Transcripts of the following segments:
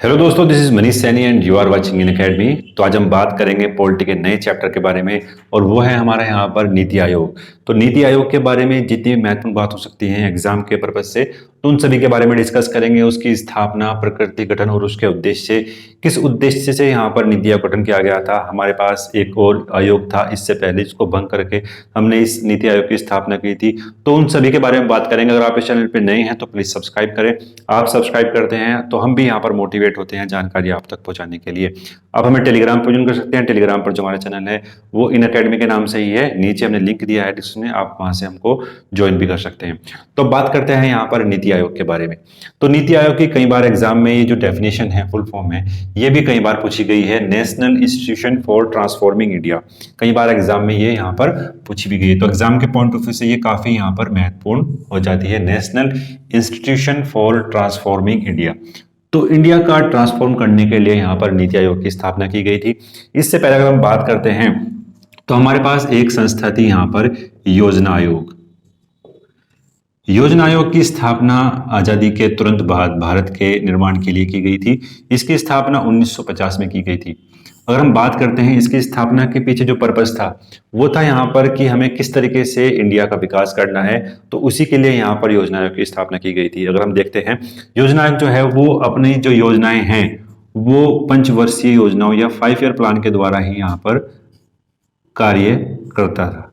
Hello दोस्तों, this is Manish Saini and you are watching in academy. तो आज हम बात करेंगे पॉलिटी के नए चैप्टर के बारे में और वो है हमारे यहाँ पर नीति आयोग। तो नीति आयोग के बारे में जितनी भी महत्वपूर्ण बात हो सकती है एग्जाम के पर्पज से, तो उन सभी के बारे में डिस्कस करेंगे। उसकी स्थापना, प्रकृति, गठन और उसके उद्देश्य, किस उद्देश्य से यहाँ पर नीति आयोग गठन किया गया था। हमारे पास एक और आयोग था इससे पहले जिसको भंग करके हमने इस नीति आयोग की स्थापना की थी। तो उन सभी के बारे में बात करेंगे। अगर आप इस चैनल पर नए हैं तो प्लीज सब्सक्राइब करें। आप सब्सक्राइब करते हैं तो हम भी यहाँ पर मोटिवेट होते हैं जानकारी आप तक पहुंचाने के लिए। आप हमें टेलीग्राम पर ज्वाइन कर सकते हैं। टेलीग्राम पर जो हमारा चैनल है वो इन अकेडमी के नाम से ही है। नीचे हमने लिंक दिया है डिस्क्रिप्शन में, आप वहां से हमको ज्वाइन भी कर सकते हैं। तो बात करते हैं यहाँ पर नीति आयोग के बारे में। तो नीति आयोग की कई बार एग्जाम में ये जो डेफिनेशन है, फुल फॉर्म है, ये भी कई बार पूछी गई है। National institution for transforming India, कई बार एग्जाम में ये यहाँ पर पूछी भी गई है। तो एग्जाम के पॉइंट ऑफ व्यू से ये काफी यहाँ पर महत्वपूर्ण हो जाती है। National institution for transforming India, तो इंडिया का ट्रांसफॉर्म करने के लिए यहाँ पर नीति आयोग की स्थापना की गई थी। इससे पहले अगर हम बात करते हैं तो हमारे पास एक संस्था थी यहाँ पर, योजना आयोग। योजना आयोग की स्थापना आजादी के तुरंत बाद भारत के निर्माण के लिए की गई थी। इसकी स्थापना 1950 में की गई थी। अगर हम बात करते हैं इसकी स्थापना के पीछे जो पर्पस था वो था यहाँ पर कि हमें किस तरीके से इंडिया का विकास करना है, तो उसी के लिए यहाँ पर योजना आयोग की स्थापना की गई थी। अगर हम देखते हैं योजना आयोग जो है वो अपनी जो योजनाएं हैं वो पंचवर्षीय योजनाओं या 5 ईयर प्लान के द्वारा ही यहाँ पर कार्य करता था।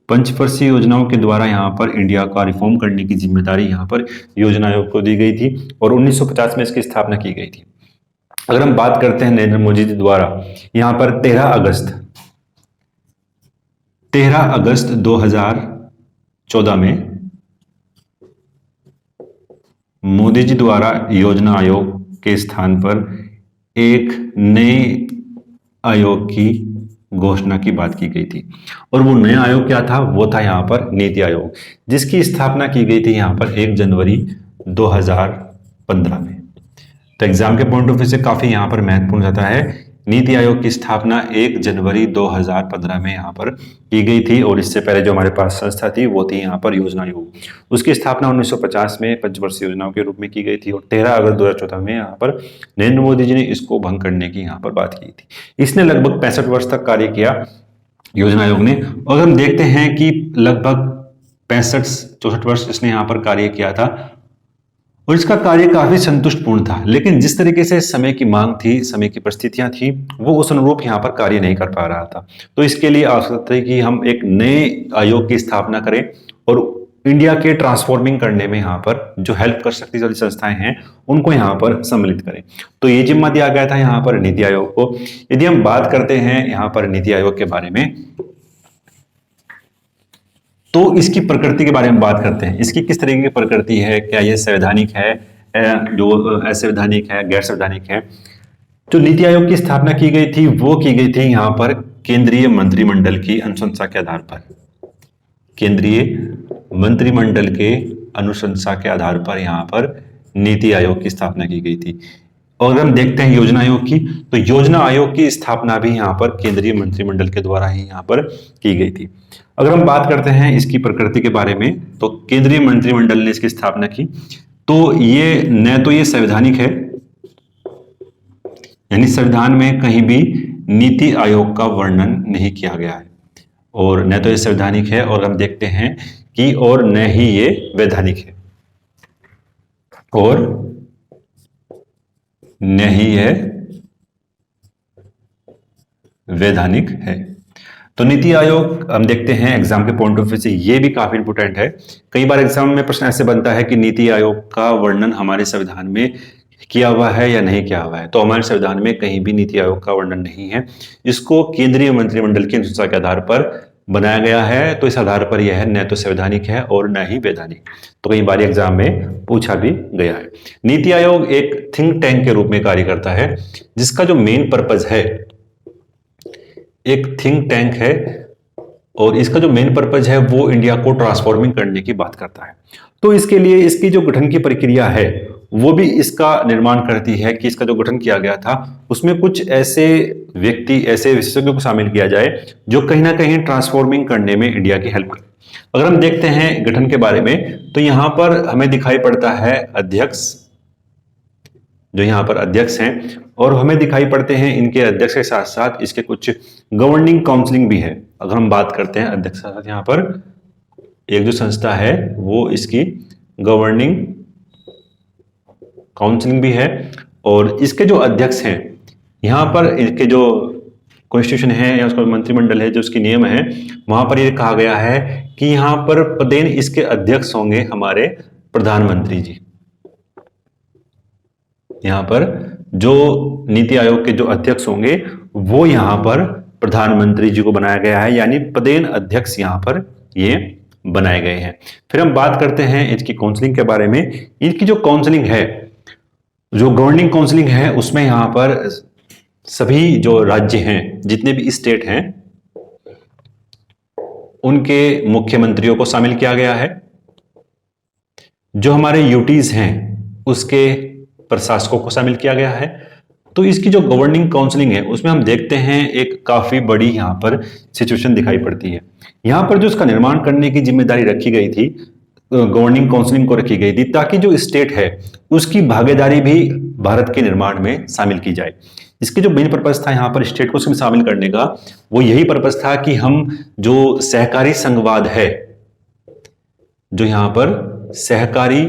पंचवर्षीय योजनाओं के द्वारा यहाँ पर इंडिया का रिफॉर्म करने की जिम्मेदारी यहाँ पर योजना आयोग को दी गई थी और 1950 में इसकी स्थापना की गई थी। अगर हम बात करते हैं नरेंद्र मोदी जी द्वारा यहां पर 13 अगस्त 2014 में मोदी जी द्वारा योजना आयोग के स्थान पर एक नए आयोग की घोषणा की बात की गई थी। और वो नया आयोग क्या था? वो था यहाँ पर नीति आयोग, जिसकी स्थापना की गई थी यहाँ पर 1 जनवरी 2015 में। तो एग्जाम के पॉइंट ऑफ व्यू से काफी यहाँ पर महत्वपूर्ण रहता है। नीति आयोग की स्थापना 1 जनवरी 2015 में यहाँ पर की गई थी और इससे पहले जो हमारे पास संस्था थी वो थी यहाँ पर योजना आयोग। उसकी स्थापना 1950 में पंचवर्षीय योजनाओं के रूप में की गई थी और 13 अगस्त 2014 में यहाँ पर नरेंद्र मोदी जी ने इसको भंग करने की यहाँ पर बात की थी। इसने लगभग 65 वर्ष तक कार्य किया योजना आयोग ने। अगर हम देखते हैं कि लगभग 65-64 वर्ष इसने यहाँ पर कार्य किया था और इसका कार्य काफी संतुष्टपूर्ण था, लेकिन जिस तरीके से समय की मांग थी, समय की परिस्थितियां थी, वो उस अनुरूप यहाँ पर कार्य नहीं कर पा रहा था। तो इसके लिए आवश्यकता है कि हम एक नए आयोग की स्थापना करें और इंडिया के ट्रांसफॉर्मिंग करने में यहाँ पर जो हेल्प कर सकती वाली संस्थाएं हैं उनको यहाँ पर सम्मिलित करें। तो ये जिम्मा दिया गया था यहाँ पर नीति आयोग को। यदि हम बात करते हैं यहाँ पर नीति आयोग के बारे में तो इसकी प्रकृति के बारे में बात करते हैं। इसकी किस तरीके की प्रकृति है, क्या ये संवैधानिक है, जो असंवैधानिक है, गैर संवैधानिक है। जो नीति आयोग की स्थापना की गई थी वो की गई थी यहाँ पर केंद्रीय मंत्रिमंडल की अनुशंसा के आधार पर। केंद्रीय मंत्रिमंडल के अनुशंसा के आधार पर यहाँ पर नीति आयोग की स्थापना की गई थी। और अगर हम देखते हैं योजना आयोग की, तो योजना आयोग की स्थापना भी यहाँ पर केंद्रीय मंत्रिमंडल के द्वारा ही यहाँ पर की गई थी। अगर हम बात करते हैं इसकी प्रकृति के बारे में, तो केंद्रीय मंत्रिमंडल ने इसकी स्थापना की, तो ये न तो ये संवैधानिक है, यानी संविधान में कहीं भी नीति आयोग का वर्णन नहीं किया गया है, और न तो ये संवैधानिक है और हम देखते हैं कि और न ही ये वैधानिक है, और न ही यह वैधानिक है। तो नीति आयोग हम देखते हैं एग्जाम के पॉइंट ऑफ व्यू से ये भी काफी इंपोर्टेंट है। कई बार एग्जाम में प्रश्न ऐसे बनता है कि नीति आयोग का वर्णन हमारे संविधान में किया हुआ है या नहीं किया हुआ है। तो हमारे संविधान में कहीं भी नीति आयोग का वर्णन नहीं है। इसको केंद्रीय मंत्रिमंडल की अनुशंसा के आधार पर बनाया गया है। तो इस आधार पर यह न तो संवैधानिक है और न ही वैधानिक। तो कई बार एग्जाम में पूछा भी गया है। नीति आयोग एक थिंक टैंक के रूप में कार्य करता है, जिसका जो मेन पर्पज है एक थिंक टैंक है, और इसका जो मेन पर्पज है वो इंडिया को ट्रांसफॉर्मिंग करने की बात करता है। तो इसके लिए इसकी जो गठन की प्रक्रिया है वो भी इसका निर्माण करती है कि इसका जो गठन किया गया था उसमें कुछ ऐसे व्यक्ति, ऐसे विशेषज्ञों को शामिल किया जाए जो कहीं ना कहीं ट्रांसफॉर्मिंग करने में इंडिया की हेल्प करें। अगर हम देखते हैं गठन के बारे में तो यहां पर हमें दिखाई पड़ता है अध्यक्ष, जो यहाँ पर अध्यक्ष हैं, और हमें दिखाई पड़ते हैं इनके अध्यक्ष के साथ साथ इसके कुछ गवर्निंग काउंसलिंग भी है। अगर हम बात करते हैं अध्यक्ष के साथ यहाँ पर एक जो संस्था है वो इसकी गवर्निंग काउंसलिंग भी है, और इसके जो अध्यक्ष हैं यहाँ पर इसके जो कॉन्स्टिट्यूशन है या उसका मंत्रिमंडल है, जो उसके नियम है, वहां पर यह कहा गया है कि यहां पर पदेन इसके अध्यक्ष होंगे हमारे प्रधानमंत्री जी। यहां पर जो नीति आयोग के जो अध्यक्ष होंगे वो यहां पर प्रधानमंत्री जी को बनाया गया है, यानी पदेन अध्यक्ष यहां पर ये बनाए गए हैं। फिर हम बात करते हैं इसकी काउंसलिंग के बारे में। इनकी जो काउंसलिंग है, जो गवर्निंग काउंसलिंग है, उसमें यहां पर सभी जो राज्य हैं, जितने भी स्टेट हैं, उनके मुख्यमंत्रियों को शामिल किया गया है। जो हमारे यूटीज हैं उसके प्रशासकों को शामिल किया गया है। तो इसकी जो गवर्निंग काउंसलिंग है उसमें हम देखते हैं एक काफी बड़ी यहां पर सिचुएशन दिखाई पड़ती है। यहां पर जो इसका निर्माण करने की जिम्मेदारी रखी गई थी, गवर्निंग काउंसलिंग को रखी गई थी, ताकि जो स्टेट है उसकी भागीदारी भी भारत के निर्माण में शामिल की जाए। इसके जो मेन पर्पज था यहाँ पर स्टेट को उसमें शामिल करने का, वो यही पर्पज था कि हम जो सहकारी संघवाद है, जो यहाँ पर सहकारी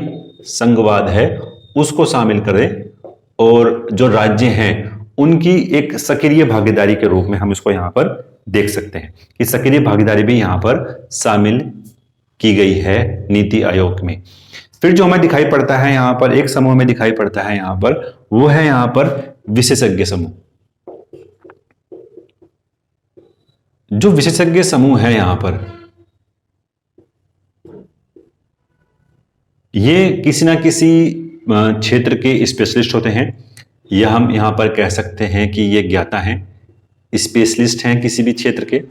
संघवाद है उसको शामिल करें, और जो राज्य हैं उनकी एक सक्रिय भागीदारी के रूप में हम इसको यहाँ पर देख सकते हैं कि सक्रिय भागीदारी भी यहाँ पर शामिल की गई है नीति आयोग में। फिर जो हमें दिखाई पड़ता है यहाँ पर, एक समूह में दिखाई पड़ता है यहाँ पर, वो है यहाँ पर विशेषज्ञ समूह। जो विशेषज्ञ समूह है यहाँ पर, ये किसी ना किसी क्षेत्र के स्पेशलिस्ट होते हैं, या हम यहाँ पर कह सकते हैं कि ये ज्ञाता हैं, स्पेशलिस्ट हैं, किसी भी क्षेत्र के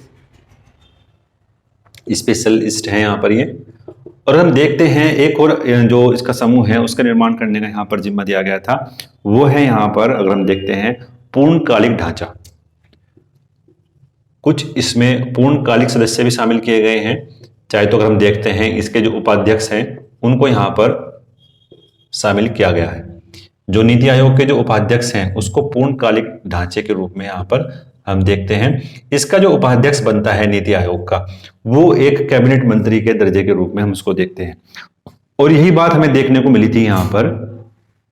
स्पेशलिस्ट हैं यहाँ पर ये। और हम देखते हैं एक और जो इसका समूह है उसका निर्माण करने का यहाँ पर जिम्मा दिया गया था, वो है यहाँ पर अगर हम देखते हैं पूर्णकालिक ढांचा। कुछ इसमें पूर्णकालिक सदस्य भी शामिल किए गए हैं। चाहे तो अगर हम देखते हैं इसके जो उपाध्यक्ष हैं उनको यहाँ पर शामिल किया गया है। जो नीति आयोग के जो उपाध्यक्ष हैं उसको पूर्णकालिक ढांचे के रूप में यहाँ पर हम देखते हैं। इसका जो उपाध्यक्ष बनता है नीति आयोग का, वो एक कैबिनेट मंत्री के दर्जे के रूप में हम उसको देखते हैं। और यही बात हमें देखने को मिली थी यहाँ पर,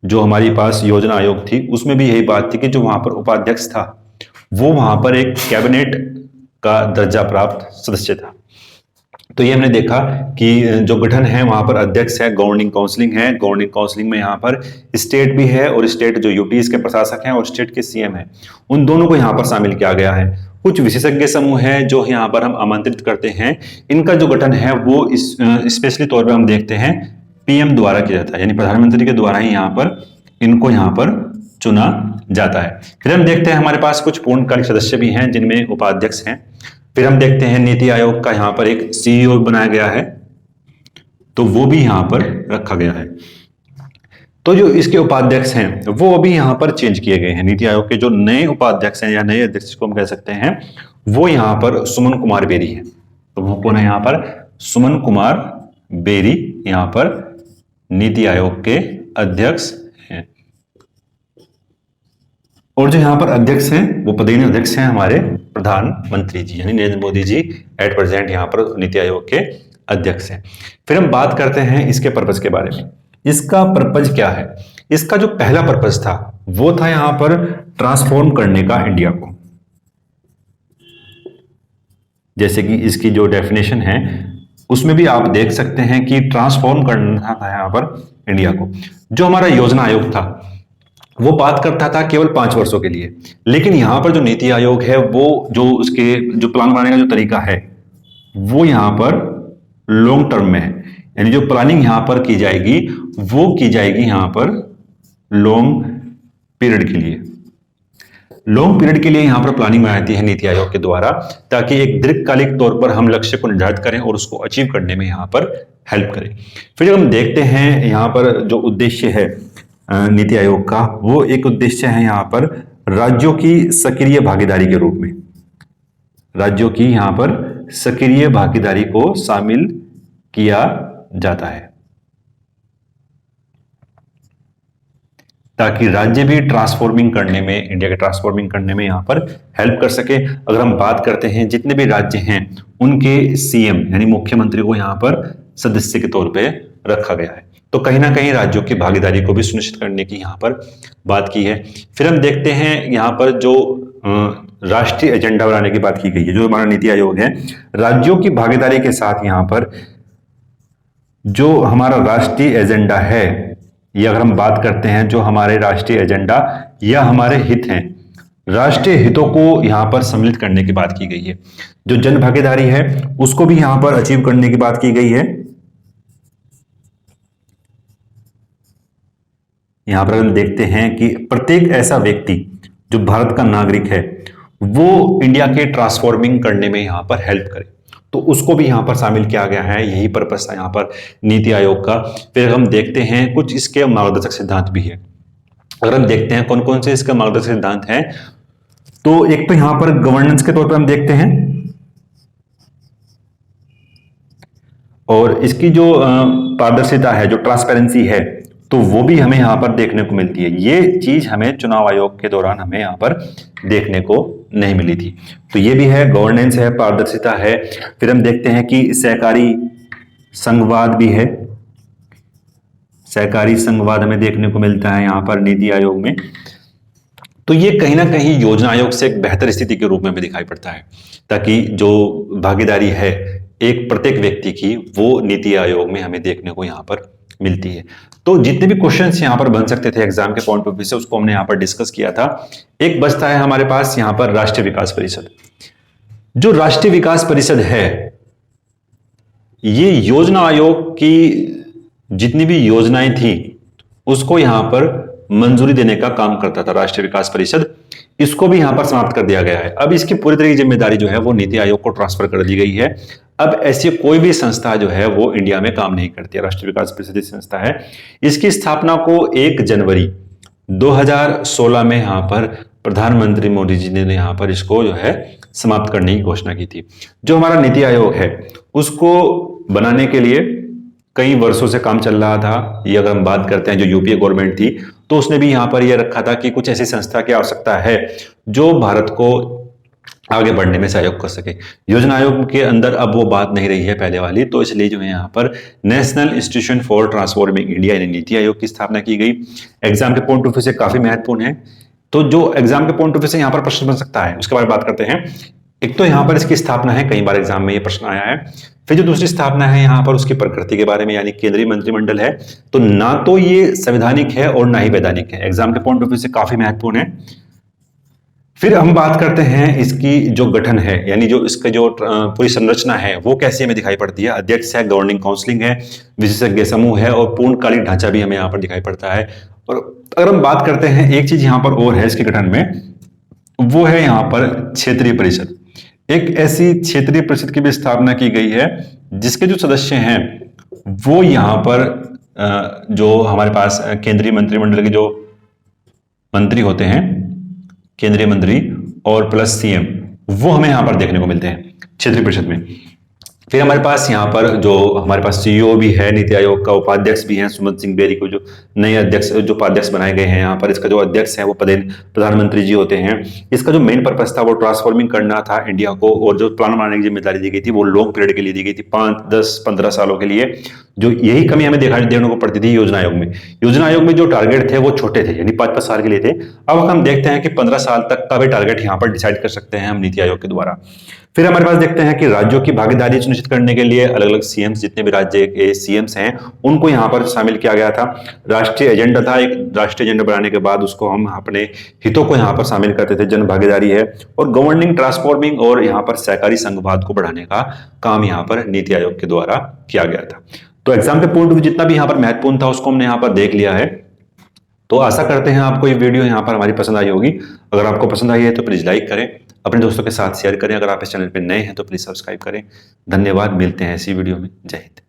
जो हमारी पास योजना आयोग थी उसमें भी यही बात थी कि जो वहां पर उपाध्यक्ष था वो वहां पर एक कैबिनेट का दर्जा प्राप्त सदस्य था। तो ये हमने देखा कि जो गठन है वहां पर अध्यक्ष है, गवर्निंग काउंसलिंग है, गवर्निंग काउंसलिंग में यहाँ पर स्टेट भी है, और स्टेट जो यूटीज के प्रशासक हैं और स्टेट के सीएम हैं, उन दोनों को यहाँ पर शामिल किया गया है। कुछ विशेषज्ञ समूह है जो यहाँ पर हम आमंत्रित करते हैं, इनका जो गठन है वो स्पेशली तौर पर हम देखते हैं पीएम द्वारा किया जाता है, यानी प्रधानमंत्री के द्वारा ही यहाँ पर इनको यहाँ पर चुना जाता है। फिर हम देखते हैं हमारे पास कुछ पूर्णकालिक सदस्य भी हैं जिनमें उपाध्यक्ष हैं। फिर हम देखते हैं नीति आयोग का यहाँ पर एक सीईओ बनाया गया है, तो वो भी यहाँ पर रखा गया है। तो जो इसके उपाध्यक्ष हैं वो अभी यहाँ पर चेंज किए गए हैं। नीति आयोग के जो नए उपाध्यक्ष हैं या नए अध्यक्ष को हम कह सकते हैं, वो यहाँ पर सुमन कुमार बेरी है। तो वो कौन है यहाँ पर? सुमन कुमार बेरी यहाँ पर नीति आयोग के अध्यक्ष हैं। और जो यहाँ पर अध्यक्ष हैं वो पदेन अध्यक्ष हैं हमारे प्रधानमंत्री जी, यानी नरेंद्र मोदी जी एट प्रेजेंट यहाँ पर नीति आयोग के अध्यक्ष हैं। फिर हम बात करते हैं इसके पर्पज के बारे में। इसका पर्पज क्या है? इसका जो पहला पर्पज था वो था यहाँ पर ट्रांसफॉर्म करने का इंडिया को। जैसे कि इसकी जो डेफिनेशन है उसमें भी आप देख सकते हैं कि ट्रांसफॉर्म करना था यहाँ पर इंडिया को। जो हमारा योजना आयोग था वो बात करता था केवल 5 वर्षों के लिए, लेकिन यहां पर जो नीति आयोग है वो जो उसके जो प्लान बनाने का जो तरीका है वो यहां पर लॉन्ग टर्म में है, यानी जो प्लानिंग यहां पर की जाएगी वो की जाएगी यहां पर लॉन्ग पीरियड के लिए। लॉन्ग पीरियड के लिए यहां पर प्लानिंग बनाई जाती है नीति आयोग के द्वारा, ताकि एक दीर्घकालिक तौर पर हम लक्ष्य को निर्धारित करें और उसको अचीव करने में यहां पर हेल्प करें। फिर जब हम देखते हैं यहां पर जो उद्देश्य है नीति आयोग का, वो एक उद्देश्य है यहां पर राज्यों की सक्रिय भागीदारी के रूप में। राज्यों की यहां पर सक्रिय भागीदारी को शामिल किया जाता है। ताकि राज्य भी ट्रांसफॉर्मिंग करने में, इंडिया के ट्रांसफॉर्मिंग करने में यहाँ पर हेल्प कर सके। अगर हम बात करते हैं जितने भी राज्य हैं उनके सीएम यानी मुख्यमंत्री को यहाँ पर सदस्य के तौर पे रखा गया है। तो कहीं ना कहीं राज्यों की भागीदारी को भी सुनिश्चित करने की यहाँ पर बात की है। फिर हम देखते हैं यहाँ पर जो राष्ट्रीय एजेंडा बनाने की बात की गई है, जो हमारा नीति आयोग है, राज्यों की भागीदारी के साथ यहाँ पर जो हमारा राष्ट्रीय एजेंडा है, ये अगर हम बात करते हैं जो हमारे राष्ट्रीय एजेंडा या हमारे हित हैं, राष्ट्रीय हितों को यहां पर सम्मिलित करने की बात की गई है। जो जन भागीदारी है उसको भी यहां पर अचीव करने की बात की गई है। यहां पर हम देखते हैं कि प्रत्येक ऐसा व्यक्ति जो भारत का नागरिक है वो इंडिया के ट्रांसफॉर्मिंग करने में यहां पर हेल्प करे, तो उसको भी यहां पर शामिल किया गया है। यही पर्पस था यहां पर नीति आयोग का। फिर हम देखते हैं कुछ इसके मार्गदर्शक सिद्धांत भी है। अगर हम देखते हैं कौन कौन से इसके मार्गदर्शक सिद्धांत हैं, तो एक तो यहां पर गवर्नेंस के तौर पर हम देखते हैं, और इसकी जो पारदर्शिता है, जो ट्रांसपेरेंसी है, तो वो भी हमें यहां पर देखने को मिलती है। ये चीज हमें चुनाव आयोग के दौरान हमें यहां पर देखने को नहीं मिली थी। तो ये भी है, गवर्नेंस है, पारदर्शिता है। फिर हम देखते हैं कि सहकारी संघवाद भी है। सहकारी संघवाद हमें देखने को मिलता है यहां पर नीति आयोग में। तो ये कहीं ना कहीं योजना आयोग से एक बेहतर स्थिति के रूप में भी दिखाई पड़ता है, ताकि जो भागीदारी है एक प्रत्येक व्यक्ति की, वो नीति आयोग में हमें देखने को यहां पर मिलती है। तो जितने भी क्वेश्चंस यहां पर बन सकते थे एग्जाम के पॉइंट ऑफ व्यू से, उसको हमने यहां पर डिस्कस किया था। एक बचता है हमारे पास यहां पर राष्ट्रीय विकास परिषद। जो राष्ट्रीय विकास परिषद है, ये योजना आयोग की जितनी भी योजनाएं थी उसको यहां पर मंजूरी देने का काम करता था राष्ट्रीय विकास परिषद। इसको भी यहां पर समाप्त कर दिया गया है। अब इसकी पूरी तरह की जिम्मेदारी जो है वो नीति आयोग को ट्रांसफर कर दी गई है। अब ऐसी कोई भी संस्था जो है वो इंडिया में काम नहीं करती है। राष्ट्रीय विकास परिषद संस्था है, इसकी स्थापना को 1 जनवरी 2016 में यहां पर प्रधानमंत्री मोदी जी ने यहां पर इसको जो है समाप्त करने की घोषणा की थी। जो हमारा नीति आयोग है उसको बनाने के लिए कई वर्षों से काम चल रहा था। ये अगर हम बात करते हैं जो यूपीए गवर्नमेंट थी, तो उसने भी यहां पर यह रखा था कि कुछ ऐसी संस्था की आवश्यकता है जो भारत को आगे बढ़ने में सहयोग कर सके। योजना आयोग के अंदर अब वो बात नहीं रही है पहले वाली, तो इसलिए जो है यहाँ पर national institution for transforming India यानी नीति आयोग की स्थापना की गई। एग्जाम के पॉइंट ऑफ व्यू से काफी महत्वपूर्ण है। तो जो एग्जाम के पॉइंट ऑफ व्यू से यहाँ पर प्रश्न बन सकता है उसके बारे में बात करते हैं। एक तो यहाँ पर इसकी स्थापना है, कई बार एग्जाम में ये प्रश्न आया है। फिर जो दूसरी स्थापना है यहाँ पर उसकी प्रकृति के बारे में, यानी केंद्रीय मंत्रिमंडल है, तो ना तो ये संवैधानिक है और ना ही वैधानिक है। एग्जाम के पॉइंट ऑफ व्यू से काफी महत्वपूर्ण है। फिर हम बात करते हैं इसकी जो गठन है, यानी जो इसका जो पूरी संरचना है वो कैसी हमें दिखाई पड़ती है। अध्यक्ष है, गवर्निंग काउंसिलिंग है, विशेषज्ञ समूह है और पूर्णकालिक ढांचा भी हमें यहाँ पर दिखाई पड़ता है। और अगर हम बात करते हैं एक चीज यहाँ पर और है इसके गठन में, वो है यहाँ पर क्षेत्रीय परिषद। एक ऐसी क्षेत्रीय परिषद की भी स्थापना की गई है जिसके जो सदस्य हैं वो यहाँ पर जो हमारे पास केंद्रीय मंत्रिमंडल के जो मंत्री होते हैं, केंद्रीय मंत्री और प्लस सीएम, वो हमें यहां पर देखने को मिलते हैं क्षेत्रीय परिषद में। फिर हमारे पास यहाँ पर जो हमारे पास सीईओ भी है नीति आयोग का, उपाध्यक्ष भी हैं सुमंत सिंह बेरी को जो नए अध्यक्ष जो उपाध्यक्ष बनाए गए हैं यहाँ पर। इसका जो अध्यक्ष है वो प्रधानमंत्री जी होते हैं। इसका जो मेन पर्पस था वो ट्रांसफॉर्मिंग करना था इंडिया को, और जो प्लान बनाने की जिम्मेदारी दी गई थी वो लॉन्ग पीरियड के लिए दी गई थी, 5, 10, 15 सालों के लिए। जो यही कमी हमें देखने को पड़ती थी योजना आयोग में। योजना आयोग में जो टारगेट थे वो छोटे थे, यानी 5-5 साल के लिए थे। अब हम देखते हैं कि 15 साल तक का भी टारगेट यहाँ पर डिसाइड कर सकते हैं हम नीति आयोग के द्वारा। फिर हमारे पास देखते हैं कि राज्यों की भागीदारी सुनिश्चित करने के लिए अलग अलग सीएम्स, जितने भी राज्य के सीएम्स हैं उनको यहाँ पर शामिल किया गया था। राष्ट्रीय एजेंडा था, एक राष्ट्रीय एजेंडा बनाने के बाद उसको हम अपने हितों को यहाँ पर शामिल करते थे। जन भागीदारी है और गवर्निंग, ट्रांसफॉर्मिंग और यहाँ पर सहकारी संघवाद को बढ़ाने का काम यहाँ पर नीति आयोग के द्वारा किया गया था। तो एग्जाम के पॉइंट ऑफ व्यू जितना भी यहाँ पर महत्वपूर्ण था उसको हमने यहाँ पर देख लिया है। तो आशा करते हैं आपको ये वीडियो यहाँ पर हमारी पसंद आई होगी। अगर आपको पसंद आई है तो प्लीज लाइक करें, अपने दोस्तों के साथ शेयर करें। अगर आप इस चैनल पर नए हैं तो प्लीज सब्सक्राइब करें। धन्यवाद, मिलते हैं इसी वीडियो में। जय हिंद।